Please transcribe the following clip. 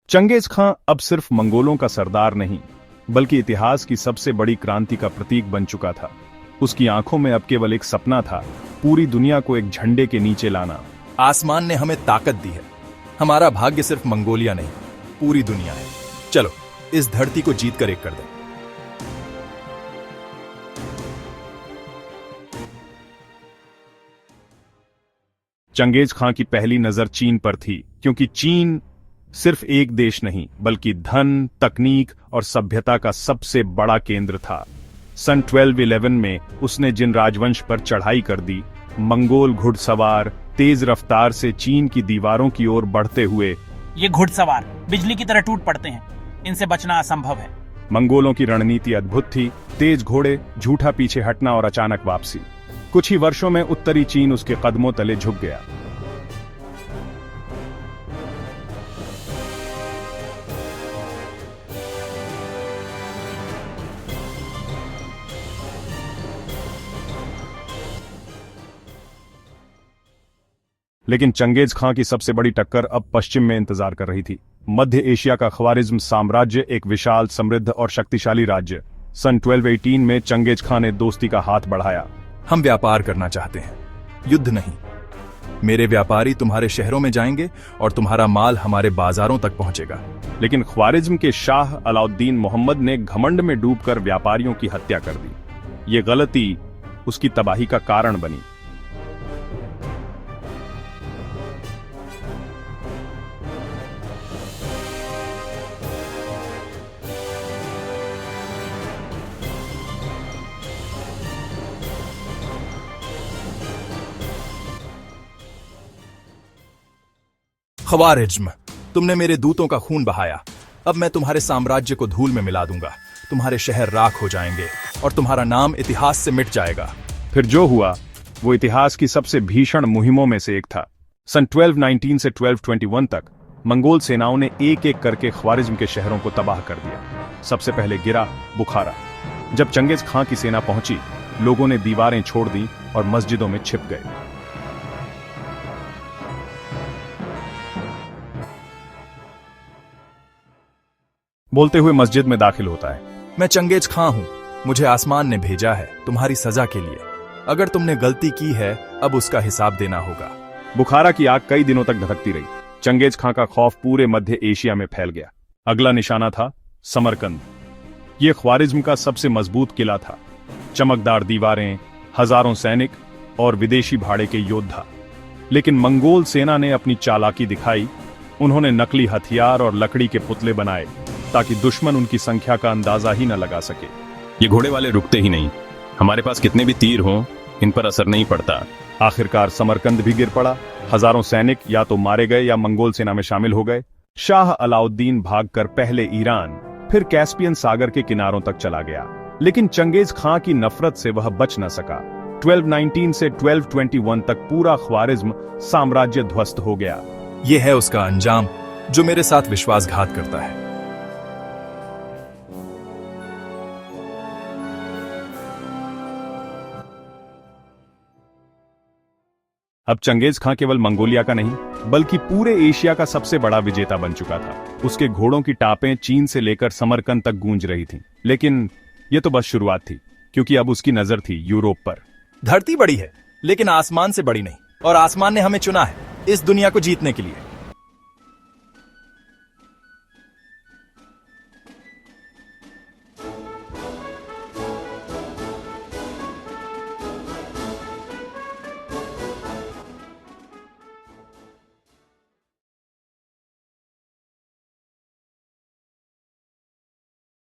Genghis खां अब सिर्फ मंगोलों का सरदार नहीं, बल्कि इतिहास की सबसे बड़ी क्रांति का प्रतीक बन चुका था। उसकी आंखों में अब केवल एक सपना था, पूरी दुनिया को एक झंडे के नीचे लाना। आसमान ने हमें ताकत दी है। हमारा भाग्य सिर्फ मंगोलिया नहीं, पूरी दुनिया है। चलो इस धरती को जीत कर एक कर दें। चंगेज खां की पहली नजर चीन पर थी, क्योंकि चीन सिर्फ एक देश नहीं, बल्कि धन, तकनीक और सभ्यता का सबसे बड़ा केंद्र था। सन 1211 में उसने जिन राजवंश पर चढ़ाई कर दी, मंगोल घुड़सवार तेज रफ्तार से चीन की दीवारों की ओर बढ़ते हुए। ये घुड़सवार बिजली की तरह टूट पड़ते हैं, इनसे बचना असंभव है। मंगोलों की रणनीति अद्भुत थी, तेज घोड़े, झूठा पीछे हटना और अचानक वापसी। कुछ ही वर्षों में उत्तरी चीन उसके कदमों तले झुक गया। लेकिन चंगेज खां की सबसे बड़ी टक्कर अब पश्चिम में इंतजार कर रही थी। मध्य एशिया का ख्वारिज्म साम्राज्य एक विशाल, समृद्ध और शक्तिशाली राज्य। सन 1218 में चंगेज खां ने दोस्ती का हाथ बढ़ाया। हम व्यापार करना चाहते हैं, युद्ध नहीं। मेरे व्यापारी तुम्हारे शहरों में जाएंगे और तुम्हारा माल हमारे बाजारों तक पहुंचेगा। लेकिन ख्वारिज्म के शाह अलाउद्दीन मोहम्मद ने घमंड में डूबकर व्यापारियों की हत्या कर दी। ये गलती उसकी तबाही का कारण बनी। ख्वारिज्म, तुमने मेरे दूतों का खून बहाया। अब मैं तुम्हारे साम्राज्य को धूल में मिला दूंगा। तुम्हारे शहर राख हो जाएंगे और तुम्हारा नाम इतिहास से मिट जाएगा। फिर जो हुआ वो इतिहास की सबसे भीषण मुहिमों में से एक था। सन 1219 से 1221 तक मंगोल सेनाओं ने एक एक करके ख्वारिज्म के शहरों को तबाह कर दिया। सबसे पहले गिरा बुखारा। जब चंगेज खां की सेना पहुंची, लोगों ने दीवारें छोड़ दी और मस्जिदों में छिप गए। बोलते हुए मस्जिद में दाखिल होता है। मैं चंगेज खां हूं, मुझे आसमान ने भेजा है तुम्हारी सजा के लिए। अगर तुमने गलती की है, अब उसका हिसाब देना होगा। बुखारा की आग कई दिनों तक धधकती रही। चंगेज खां का खौफ पूरे मध्य एशिया में फैल गया। अगला निशाना था समरकंद। यह ख्वारिज्म का सबसे मजबूत किला था। चमकदार दीवारें, हजारों सैनिक और विदेशी भाड़े के योद्धा। लेकिन मंगोल सेना ने अपनी चालाकी दिखाई। उन्होंने नकली हथियार और लकड़ी के पुतले बनाए ताकि दुश्मन उनकी संख्या का अंदाजा ही न लगा सके। ये घोड़े वाले रुकते ही नहीं। हमारे पास कितने भी तीर हों, इन पर असर नहीं पड़ता। आखिरकार समरकंद भी गिर पड़ा। हजारों सैनिक या तो मारे गए या मंगोल सेना में शामिल हो गए। शाह अलाउद्दीन भागकर पहले ईरान, फिर कैस्पियन सागर के किनारों तक चला गया। लेकिन चंगेज खां की नफरत से वह बच न सका। 1219 से 1221 तक पूरा ख्वारिज्म साम्राज्य ध्वस्त हो गया। यह है उसका अंजाम, जो मेरे साथ विश्वासघात करता है। अब चंगेज खां केवल मंगोलिया का नहीं, बल्कि पूरे एशिया का सबसे बड़ा विजेता बन चुका था। उसके घोड़ों की टापें चीन से लेकर समरकंद तक गूंज रही थीं। लेकिन यह तो बस शुरुआत थी, क्योंकि अब उसकी नजर थी यूरोप पर। धरती बड़ी है, लेकिन आसमान से बड़ी नहीं, और आसमान ने हमें चुना है इस दुनिया को जीतने के लिए।